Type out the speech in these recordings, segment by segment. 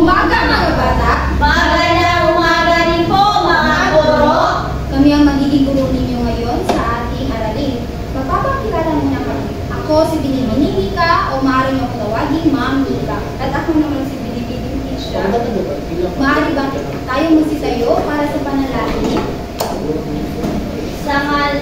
umaga mga bata! Magandang umaga din po mga guro! Kami ang magiging guro ninyo ngayon sa ating aralin. Magpapakilala muna kami. Ako si Binibining Nika o maaari niyo akong tawagin Ma'am Nika. At ako naman si Binibining Tisha. Maaari ba tayo magsitayo para sa panalangin? Sa ngalan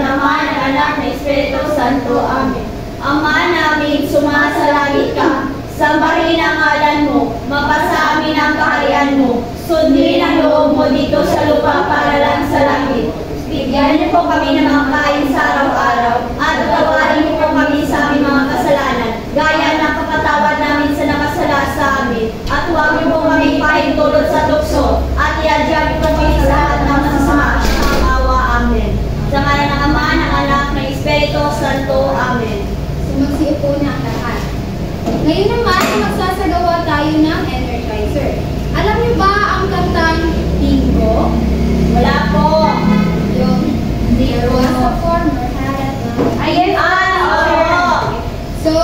naman ng Anak ng Espiritu Santo. Amen. Ama namin, sumasalangit ka. Sambahin ang ngalan mo, mapasa amin ang kaharian mo. Sundin ang loob mo dito sa lupa para lang sa langit. Bigyan niyo po kami ng mga kain sa araw-araw at tawarin niyo po kami sa aming mga kasalanan, gaya ng kapatawad namin sa nakasala sa amin. At huwag niyo po kami pahintulot sa tukso at iadya niyo po kami sa lahat ng masasama ng awa. Amen. Sa ngalan ng Ama, ng Anak, ng Espiritu Santo. Amen. Magsiupo na ang lahat. Ngayon naman, magsasagawa tayo ng energizer. Alam niyo ba ang kantang Bingo? Wala po. Yung there was a farmer had a farm. Ayun, oo. So,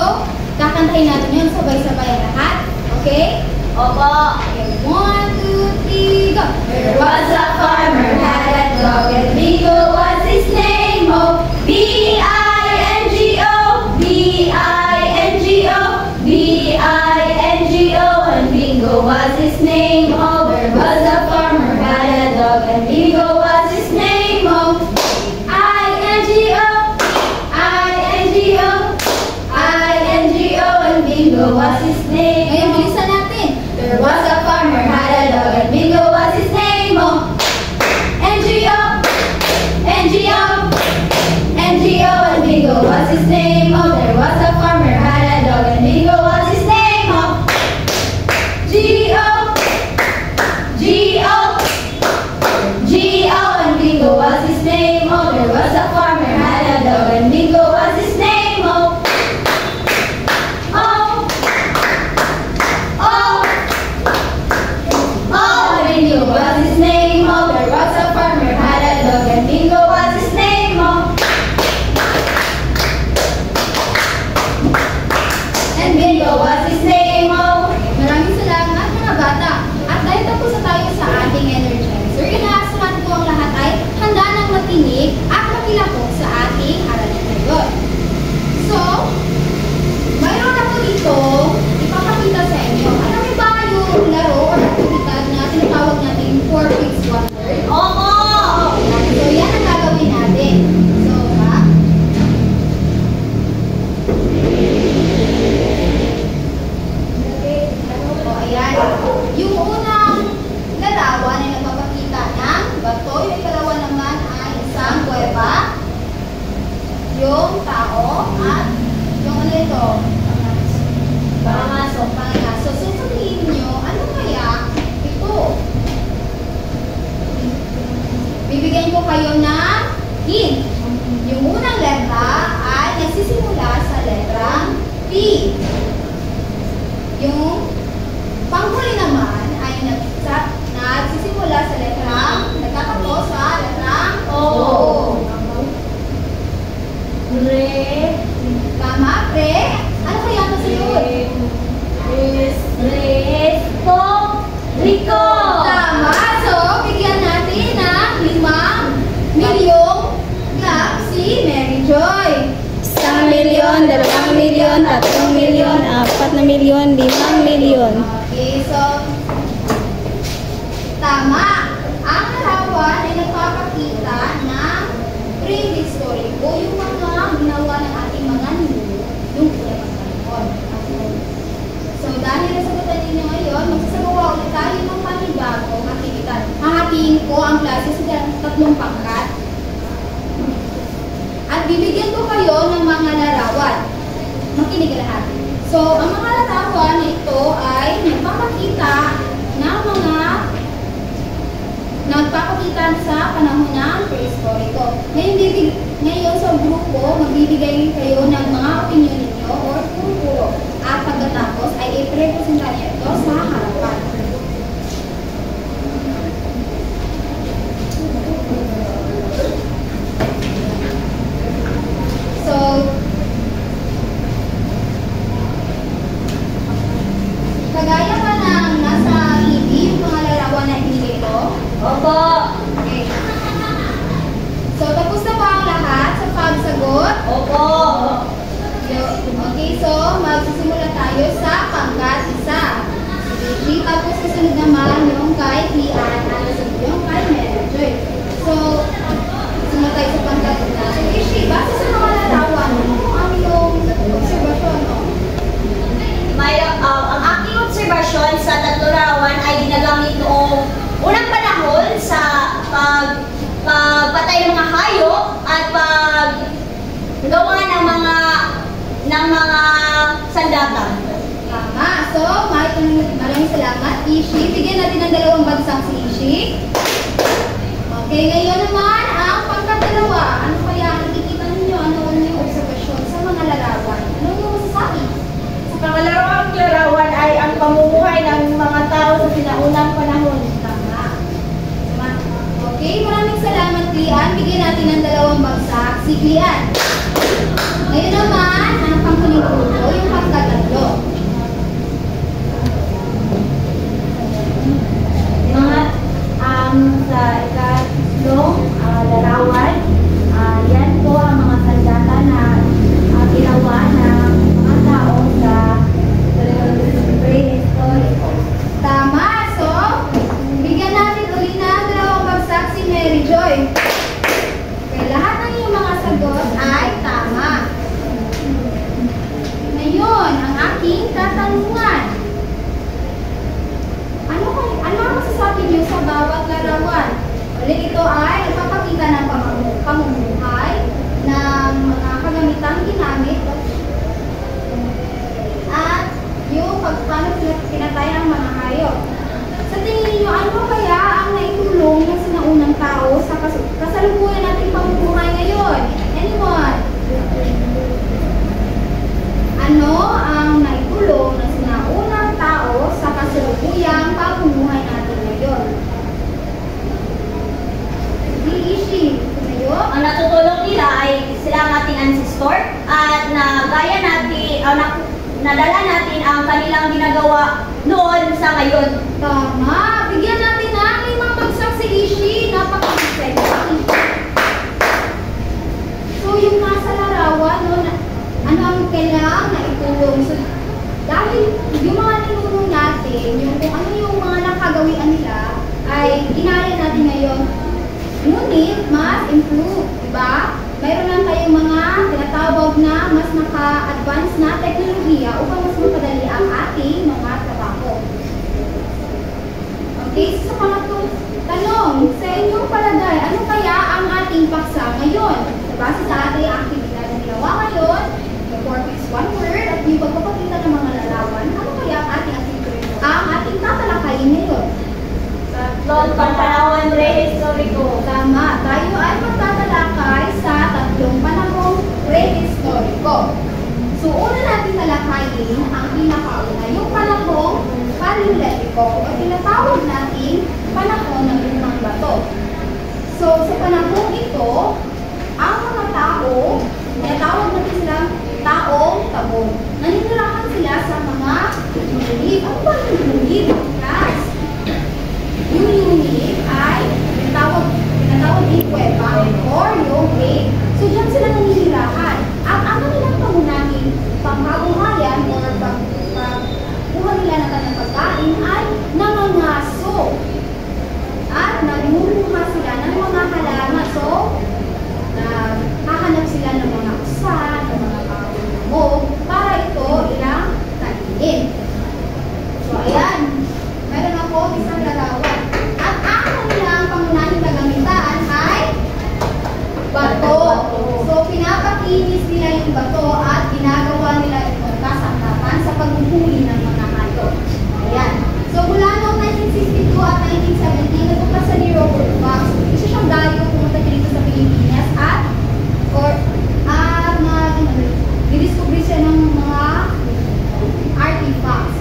kakantahin natin yun sabay-sabay ang lahat. Okay? Opo. Okay, 1, 2, 3, go! There was a farmer had a dog and Bingo was his name. Oh, B-I-N-G-O, B-I-N-G-O, B-I-N-G-O, and Bingo was his name. Oh, there was a farmer had a dog and Bingo was his name. Oh, I-N-G-O, I-N-G-O, I-N-G-O, and Bingo was his name. Ngayon, bilisan natin. There was a farmer had a dog and Bingo was his name. Oh, N-G-O, N-G-O, N-G-O, and Bingo was his name. Oh, there was a farmer had a dog and Bingo was his name. Oh, G-O, G-O, G-O, and Bingo was his name. Oh, there was a farmer had a dog and Bingo was his name. Oh, oh, oh, oh, Bingo was his name. Oh, there was a farmer had a dog and Bingo was his name. Oh, and Bingo was his name. Oh, Maraming salamat mga bata. At dahil tapos na tayo sa ating energizer, inaasahan ko ang lahat ay handa ng makinig at makilahok sa ating aralin ngayon. So, mayroon ako dito ipapakita sa inyo. Alam niyo ba yung laro o aktibidad na tinatawag natin 4 pigs 1 word? Opo! So, yan ang gagawin natin. So, O, ayan. Yung unang larawan ay nagpapakita ng bato. Yung ikalawa naman ay isang kuweba. Yung tao at yung ano ito? Pangaso. Pangaso. So, sasabihin nyo, ano kaya ito? Bibigyan ko kayo ng hint. Yung unang letra ay nagsisimula sa letrang P. Yung panghuli naman ay nagsisimula sa letrang, nagkakapos sa letrang O. Re. Tama, pre? Ano kaya ang masunod? Resto. Rico. Tama. So, bigyan natin ng 5 milyong clap si Mary Joy. 1 milyon, 2 milyon, 3 milyon, 4 na milyon, 5 milyon. Okay, so, tama. Ang larawan ay nagpapakita ng prehistoric o yung mga ginawa ng ating mga ninuno nung unang panahon. So, dahil nasagutan ninyo ngayon, magsasagawa ulit tayo ng panibagong aktibidad. Hahatiin ko ang klase sa 3 pangkat. At bibigyan ko kayo ng mga larawan. Makinig lahat. So, ang mga larawan na ito ay nagpapakita sa panahon ng prehistoriko. Ngayon sa grupo, magbibigay kayo ng mga opinion ninyo or puro. At pagkatapos ay i-representa niyo ito sa harapan. So, kagaya pa ng larawan na ibinigay ko? Opo. Okay. So, tapos na ba ang lahat sa pagsagot? Opo. Okay, so magsisimula tayo sa pangkat isa. Okay, tapos susunod naman yung kay Kian at susunod yung kay Mary Joy. So, sumunod tayo sa pangkat isa. So, Ishi, base sa mga larawan, ano yung observasyon, no? Ang aking obserbasyon sa tatlo larawan ay ginagamit noong unang panahon sa pagpatay ng mga hayop at paggawa ng mga sandata. Tama. So, maraming salamat, Ishi. Bigyan natin ng 2 bagsak si Ishi. Okay, ngayon naman, ang pangkadalawa. Ano kaya ang nakikita ninyo? Ano yung observasyon sa mga larawan? Ano yung masasabi? Sa pangalawang larawan ay ang pamumuhay ng mga tao sa sinaunang panahon. Tama. Okay, maraming salamat, Lian. Bigyan natin ng 2 bagsak si Lian. Ngayon naman, ang panghuling grupo, yung pangkatatlo. Sa ikatlong larawan, yan po ang mga sandata na ginawa ng mga tao sa prehistory. Tama. So, bigyan natin ulit ng 2 bagsak si Mary Joy. Okay, lahat ng iyong mga sagot ay tama. Ngayon, ang aking katanungan. Ano ang masasabi niyo sa bawat larawan? Ulit, ito ay nagpapakita ng pamumuhay ng mga kagamitang ginamit at yung paano pinatay ang mga hayop. Sa tingin niyo, ano kaya ang naitulong ng sinaunang tao sa kasalukuyan nating pamumuhay ngayon? Anyone? Ano ang naitulong ng sinaunang tao sa kasalukuyang pamumuhay natin ngayon? Ishi, kayo? Ang natutulong nila ay sila ang ating ancestor at nadala natin ang kanilang ginagawa noon sa ngayon. Tama! Bigyan natin ng 5 bagsak si Ishi. Napakasipag. So, yung nasa larawan, no, ano ang kailangan na itulong? So, dahil yung mga tinulong natin, yung kung ano yung mga nakagawian nila, ay ginaya natin ngayon. Ngunit, mas improve, diba? Mayroon lang tayong mga tinatawag na mas naka-advance na teknolohiya upang mas mapadali ang ating mga trabaho. Okay, so sa pangatlong tanong, sa inyong palagay, ano kaya ang ating paksa ngayon? Base sa ating aktibidad na ginawa ngayon, the 4 piece 1 word, at yung pagpapakita ng mga larawan, ano kaya ang ating aktibidad? Ang ating tatalakayin ngayon. Tatlong panahon prehistoriko. Tama, tayo ay magtatalakay sa 3 panahong prehistoriko. So, una natin talakayin ang pinakauna, yung panahong paleolitiko o tinatawag natin panahon ng lumang bato. So, sa panahong ito, ang mga tao, tinatawag natin silang taong tabong. Naninirahan sila sa mga unit. Ano ba yung unit? Yes. Yung unit ay tinatawag din kuweba or yung cave. So, dyan sila naninirahan. At ang kanilang pangunahing panghabuhayan or pagkuha nila ng kanilang pagkain ay nangangaso. At namumuha sila ng mga halaman. So, hahanap sila ng mga usan, ng mga pangulong para ito ilang taniin. So, ayan. Meron ako isang larawan. At ang kanilang pangunahing kagamitan ay bato. So, pinapakinis nila yung bato at ginagawa nila itong kasangkapan sa paghuhuli ng mga hayop. Ayan. So, mula noong 1962 at 1970, nagpunta sa ni Robert Fox. Isa siyang dayo pumunta dito sa Pilipinas at nidiscovery siya ng mga artifacts.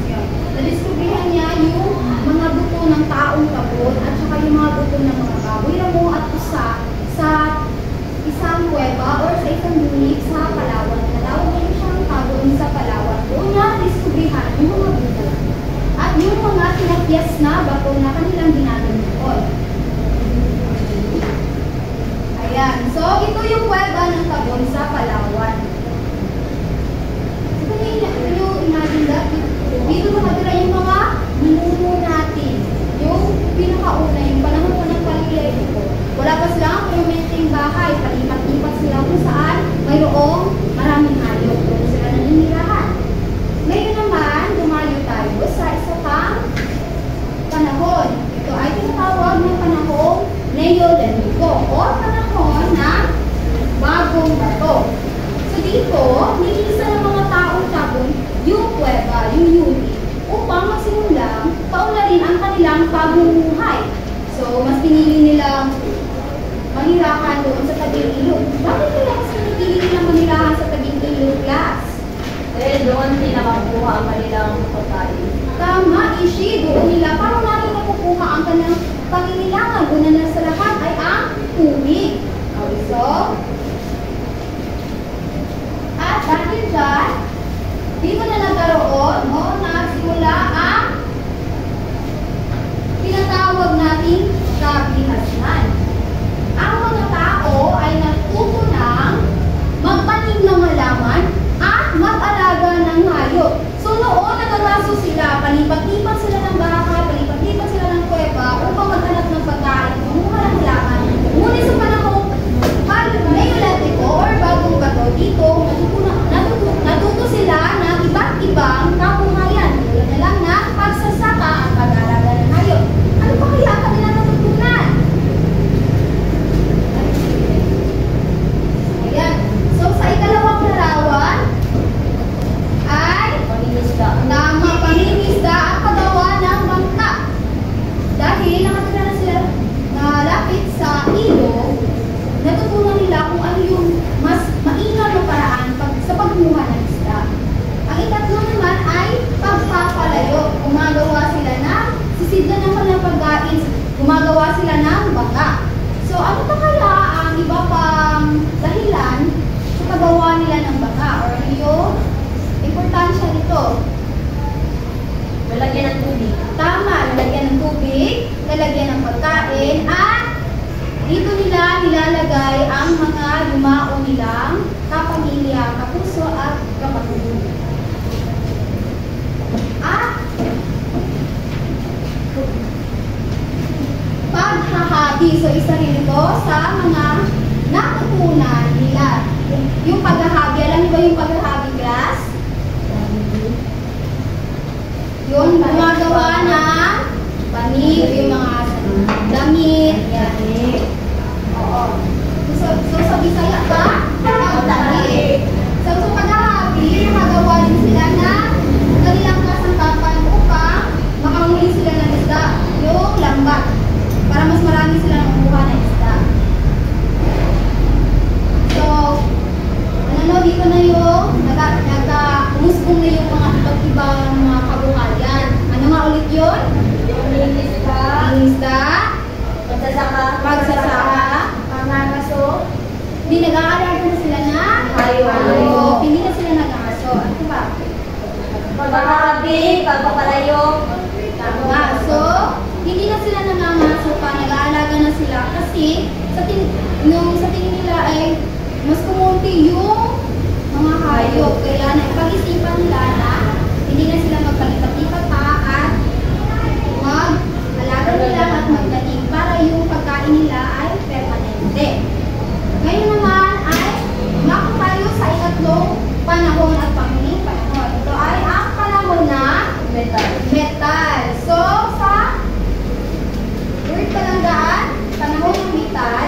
Nadiscoveryhan niya yung mga buto ng taong tabon at saka yung mga buto ng mga baboy na mo at usa sa isang kuweba or sa isang unit sa Palawan. Natawag niya siyang tabon sa Palawan. Doon niya nadiscoveryhan yung mga buto at yung mga tinapyas na bato na kanilang ginagawa. So, ito yung kuweba ng Tabon sa Palawan. So, kung yung imagine that, dito nakatira yung mga ninuno natin. Yung pinakauna, yung panahon ko ng Paleolito. Wala pa silang permanenteng bahay. Palipat-lipat sila kung saan mayroong maraming hayop. Doon sila naninirahan. Ngayon naman, dumayo tayo sa isa pang panahon. Ito ay tinatawag ng panahong Neolitiko o panahon ng bagong bato. So dito, nilisa ng mga taong Tabon yung kuweba, yung unit, upang magsimulang paunlarin ang kanilang pamumuhay. So, mas pinili nilang manirahan doon sa tabing ilog. Bakit kaya mas pinili nilang manirahan sa tabing ilog, class? Doon nila makuha ang kanilang pagkain. Tama, Ishi. Doon nila. Paano natin nakukuha ang kanilang panginilangan? Una na sa lahat ay ang tubig. So, at dahil dyan, dito na nagkaroon o nagsimula ang tinatawag nating kabihasnan. Ang mga tao ay natuto ng magtanim ng halaman at mag-alaga ng hayop. So noon, nagaraso sila, palipat-lipat sila ng bahay, palipat-lipat sila ng kuweba upang maghanap ng pagkain, kumuha ng halaman. Ngunit sa panahong Neolitiko or bagong bato, dito natuto sila ng iba't ibang kabuhayan. Tulad na lang na pagsasaka at pag-alaga ng hayop. Ano pa kaya ang kanilang natutunan? Ayan. So sa ikalawang larawan ay tama, pangingisda ang paggawa ng bangka. Dahil nakatira na sila malapit sa ilog, natutunan nila kung ano yung mas mainam na paraan sa pagmuha ng isda. Ang ikatlo naman ay pagpapalayo. Gumagawa sila ng sisidlan ng kanilang pagkain, gumagawa sila ng bangka. So ano pa kaya ang iba pang dahilan sa paggawa nila ng bangka? Or ano yung importansya nito? Lalagyan ng tubig. Tama, lalagyan ng tubig, lalagyan ng pagkain, at dito nila nilalagay ang mga lumao nilang kapamilya, kapuso at kapatid. At paghahabi, so isa rin ito sa mga natutunan nila. Yung paghahabi, alam niyo ba yung paghahabi, class? Yun, gumagawa ng panib, yung mga damit, yan. Oo. So sa Bisaya ba? Damit. So paghahabi, magawa din sila ng kanilang kasangkapan upang makamuli sila ng isda, yung lambat, para mas marami sila nakukuha ng isda. So, dito na yung umusbong na yung mga iba't ibang mga kabuhayan. Ano nga ulit yun? Isda, pagsasaka, pangangaso. Hindi nag-aalaga na sila na hayop. Hindi na sila nag-aso. Ano ba? Paghahabi, pagpapalayo. Tama. So, hindi na sila nangangaso pa. Nag-aalaga na sila kasi sa tingin nila ay mas kumunti yung mga hayop. Kaya napag-isipan nila na hindi na sila magpalipat-lipat pa at mag-alaga nila at magtanim para yung pagkain nila ay permanente. Ngayon naman ay mako tayo sa ikatlong panahon at panghuling panahon. Ito ay ang panahon na metal. So, sa word palanggaan, panahon ng metal,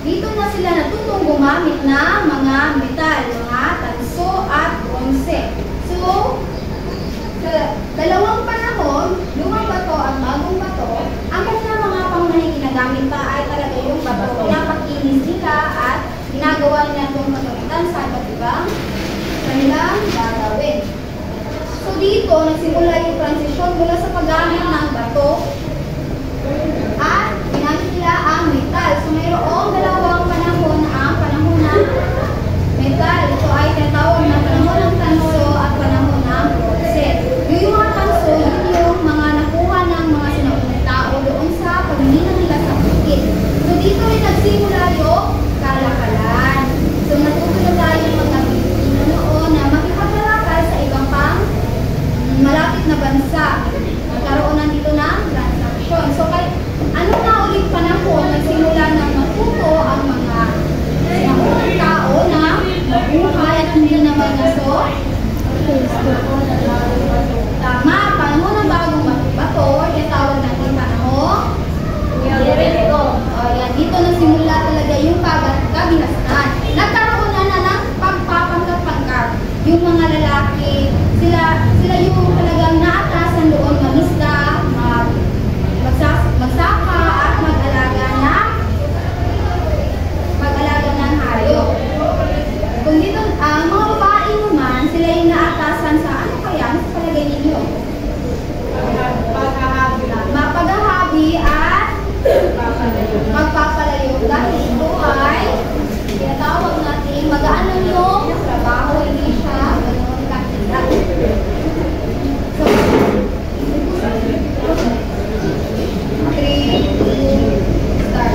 dito na sila natutong gumamit na mga metal, mga tanso at bronze. So, sa dalawang panahon, lumang bato at bagong bato, ang kanilang mga pangunahing ginagamit pa ay talaga yung bato. Pinapakinis nila at ginagawa nila itong kagamitan sa iba't ibang kanilang gagawin. So dito, nagsimula yung transition mula sa paggamit ng bato at ginamit nila ang metal. So mayroong dalawang panahon, ang panahon ng metal. Ito ay tinatawag na panahon ng tanso at panahon ng bronze. Yung mga tanso, yun yung mga nakuha ng mga sinaunang tao doon sa pagmina nila sa bukid. So dito rin nagsimula yung nagkaroon na dito ng transaction. So, ano na ulit panahon, nagsimula na matuto ang mga tao na mabuhay at hindi naman naso. Tama, panahon ng bagong bato, tinatawag natin panahon. Dito nagsimula talaga yung kabihasnan. Nagkaroon na ng pagpapanggap-panggap. Yung mga lalaki, sila yung talagang naatasan doon mangisda, magsaka at mag-alaga ng hayop. Kung dito, ang mga babae naman, sila yung naatasan sa ano kaya? Sa palagay ninyo? Mapaghahabi at magpapalayo. Dahil ito ay tinatawag natin magaan lang yung trabaho, hindi siya ganun kakilat. So, 3, 2, start.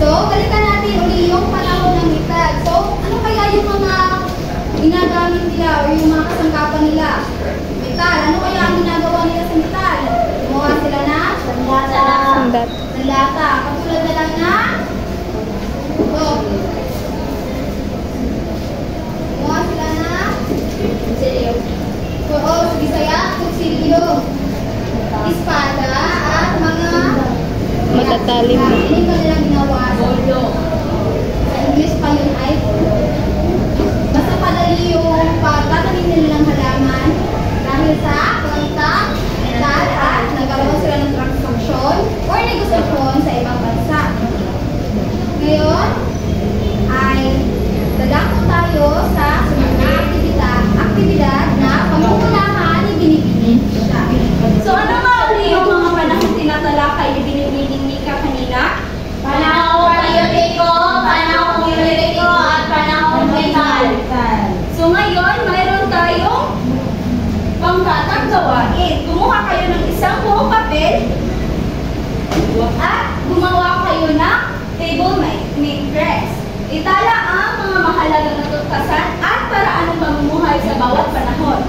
So, balikan natin uli yung panahon ng mitad. So, ano kaya yung mga ginagamit nila o yung mga kasangkapan nila? Metal. Ano kaya ang ginagawa nila sa metal? Gumawa sila na sandata. Katulad na lang na ito. Gumawa sila na kutsilyo. Oo, sa Bisaya, kutsilyo. Espada at mga Matatalim. Hindi pa nilang ginawa. Sa English pa yun ay basta padali yung pagtatanim nilang halaman dahil sa pagkakita at nagkaroon sila ng transaksyon or negosasyon sa ibang bansa. Ngayon ay dadako tayo sa aktibidad na pangunahan ni Binibining siya. So ano nga uli yung mga panahon tinatalakay ni Binibining Mika kanina? Panahon paleolitiko, panahon neolitiko, at panahon metal. So ngayon, mayroon tayong pangkatang gawain. Kumuha kayo ng isang buong papel at gumawa kayo ng table matrix. Itala ang mga mahalagang natuklasan at paraan ng pamumuhay sa bawat panahon.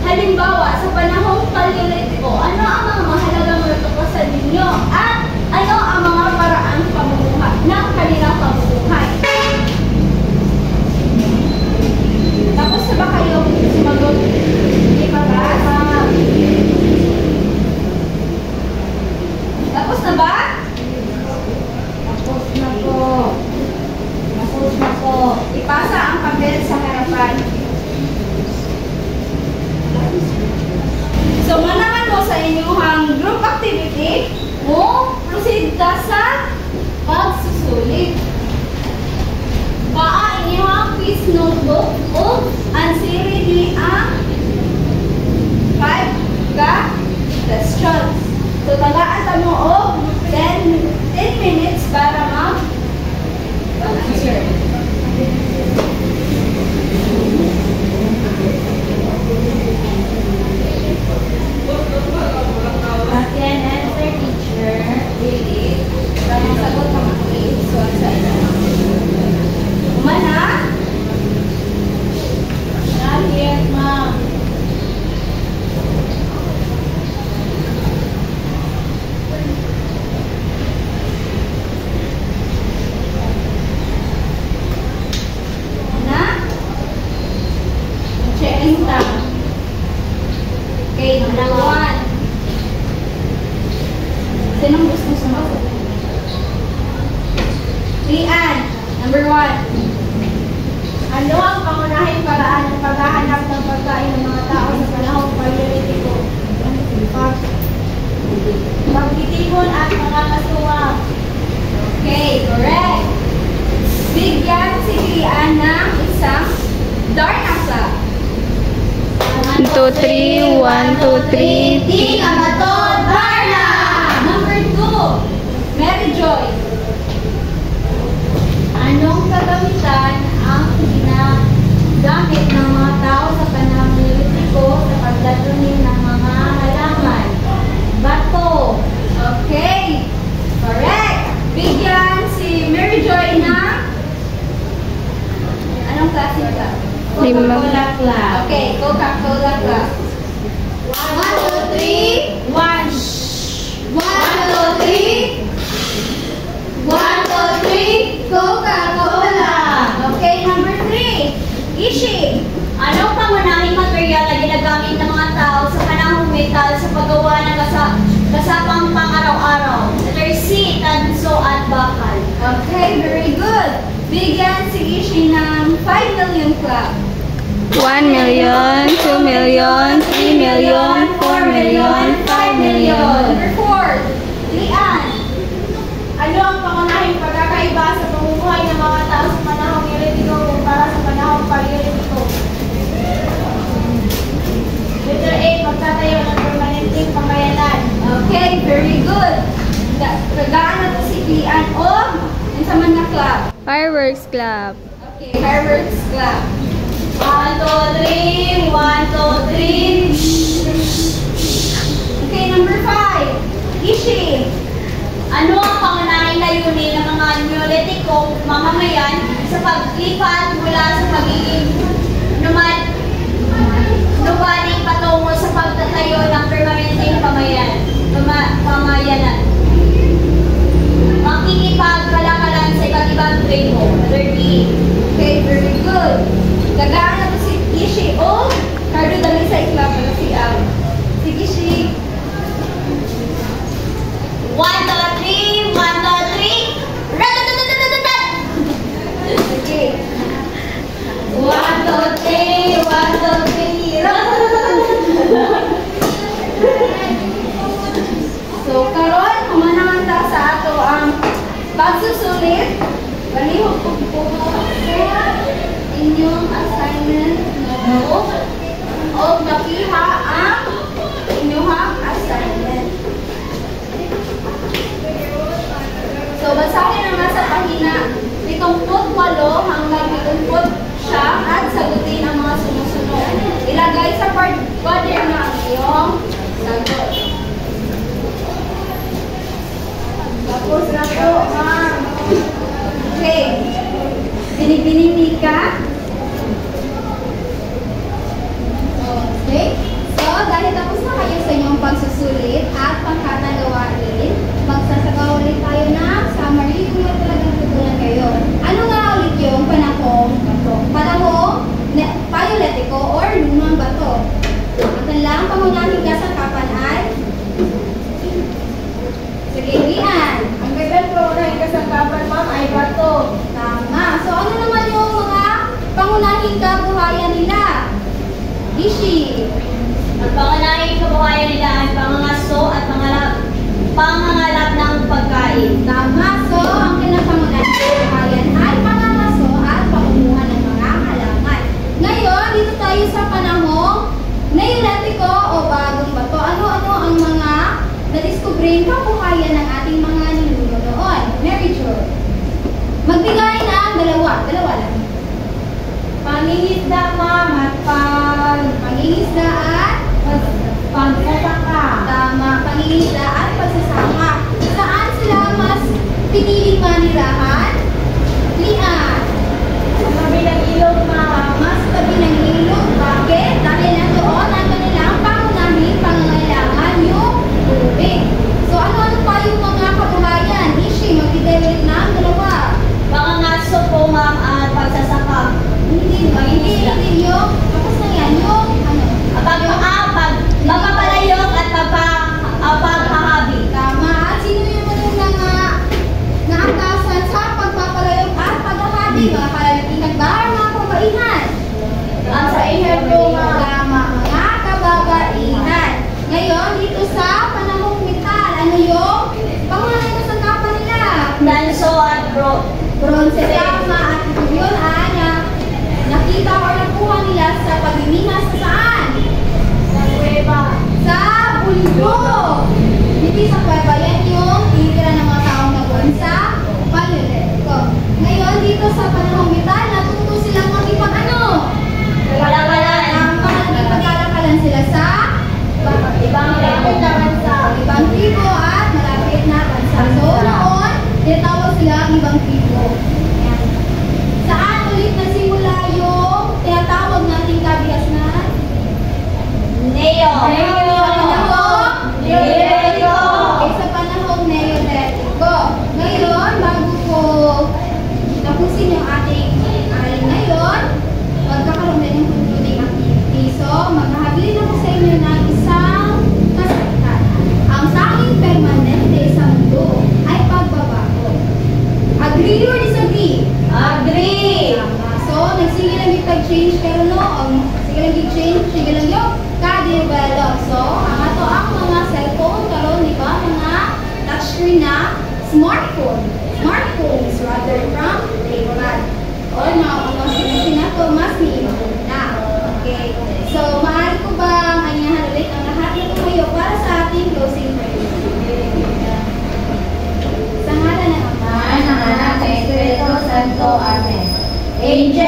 Halimbawa, sa panahong paleolitiko, ano ang mga mahalagang natuklasan ninyo at ano ang mga paraan ng pamumuhay ng kanilang pamumuhay? Tapos na ba kayo sumagot? Hindi pa ba? Tapos na ba? Tapos na po. Tapos na po. Ipasa ang papel sa harapan. So, manaman mo sa inyong group activity mo, proceed ka sa pagsusulit. Baa inyong quiz notebook o ansiri ni ang 5 ka questions. So, tagaan mo o 10 minutes para mag-answer. Yan, answer teacher. Really? Parang sagot ng quiz. So, sa ina. Umana? Nakit, ma'am. Na? Check-in lang. Okay, number 1. Sinong gusto sumagot? Rian, number 1. Ano ang pangunahing paraan ng paghahanap ng pagkain ng mga tao sa panahong paleolitiko? Pagtitipon at mga kasuwang. Okay, correct. Bigyan si Rian ng isang darnasa. 1, 2, 3, 1, 2, 3. Ting ang bato, Darna! Number 2, Mary Joy. Anong kagamitan ang ginagamit ng mga tao sa panahong neolitiko sa pagtatanim ng mga halaman? Bato. Okay. Correct. Bigyan si Mary Joy ng anong klase ka? Coca-Cola class. Okay, Coca-Cola class. 1, 2, 3. 1. kasapang pang-araw-araw. Letter C, tanso at bakal. Okay, very good. Bigyan si Ishi ng 5 million clap. 1 million, 2 million, 3 million, 4 million, 5 million. Number 4, Lian. Ano ang pangunahing pagkakaiba sa pamumuhay ng mga tao sa panahong Neolitiko kumpara sa panahong Paleolitiko? Letter A, pagtatayo ng permanenteng pamayanan. Okay, very good. Tagaan na to si Lian o sa man na clap. Fireworks Club. Okay, fireworks clap. 1, 2, 3, 1, 2, 3. Okay, number 5, Ishi. Ano ang pangunahing layunin ng mga Neolitiko mamamayan sa paglipat mula sa pagiging nomadic patungo sa pagtatayo ng permanenteng pamayanan? Makikipagkalakalan sa iba't ibang tribo. Letter B. Okay, very good. Tagaan na to si Ishi o Cardo dami sa clap na si Al. Sige, Ishi. 1, 2, 3, 1, 2, 3. Ratatatatatatat! Okay. 1, 2, 3, 1, 2, 3. So, karon kumanaman ta sa ato ang pagsusulit. Balihog ko po sa inyong assignment notebook o nakiha ang inyong assignment. So, basahin ang nasa pahina 78 hanggang 79 at sagutin ang mga sumusunod. Ilagay sa border na ang iyong sagot. Tapos na po, ma'am. Okay. Binibining ka. Okay. So, dahil tapos na kayo sa inyong pagsusulit at pagkatagawain, magsasagawa ulit tayo na summary kung ano talagang tutunan kayo. Ano nga ulit yung panahong bato? Panahong Paleolitiko or lumang bato. At lang, pangunahing kasangkapan ay sige, Lian. Ang kailan pangunahing kasangkapan, ma'am, ay bato. Tama. So, ano naman yung mga pangunahing kabuhayan nila? Ishi. Ang pangunahing kabuhayan nila ay pangangaso at pangangalap ng pagkain. Tama. So, ang kinapangunahing kabuhayan ay pangangaso at pangunguha ng mga halaman. Ngayon, dito tayo sa panahong Neolitiko o bagong bato. Ano-ano ang mga na-discovering kabuhayan ng ating mga ninuno noon? Mary Jo. Magbigay ng dalawa lang. Pangingisda, ma'am, at Pangingisda at pagsasaka. tama, pangingisda at pagsasaka. Saan sila mas piniling manirahan? Lian. Kabilang ilog, ma'am. Mas tabi ng ilog. Bakit? Dahil nandoon ang kanilang pangunahing pangangailangan yung tubig. So ano pa yung mga kabuhayan? Ishi, magbigay ulit ng dalawa. Pangangaso po, ma'am, at pagsasaka. Hindi yung, tapos na yan, yung ano? Pagpapalayok at pagpapahabi. Tama. At sino yung mga naangkasan sa pagpapalayok at paghahabi? Mga kalalakihan ba or mga kabaihan? Ang sa iher po, ma'am. Tama, mga kababaihan. Ngayon, dito sa panahong metal, ano yung pangunahing kasangkapan nila? Danso at Bronze. Tama. At ito yun ay nakita or nakuha nila sa pagmimina sa saan? Sa kuweba. Sa bundok. Hindi sa kuweba. Yan yung tinitira ng mga taong nabuhan sa Paleolitiko. Ngayon, dito sa panahong metal, natuto silang makipag-ano? Kalakalan. Nakipagkalakalan sila sa Ibang malapit na bansa. ibang tribo at malapit na bansa. So, noon, tinatawag sila ang ibang tribo. Ayan. Saan ulit nagsimula yung tinatawag nating kabihasnan? Neo. Panahong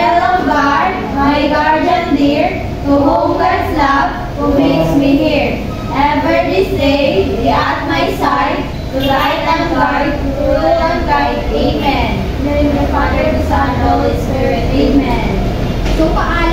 angel of God, my guardian dear, to whom God's love, who makes me hear. Ever this day, be at my side, to light and guard, to rule and guide. Amen. In the name of the Father, the Son, and the Holy Spirit. Amen. So, paano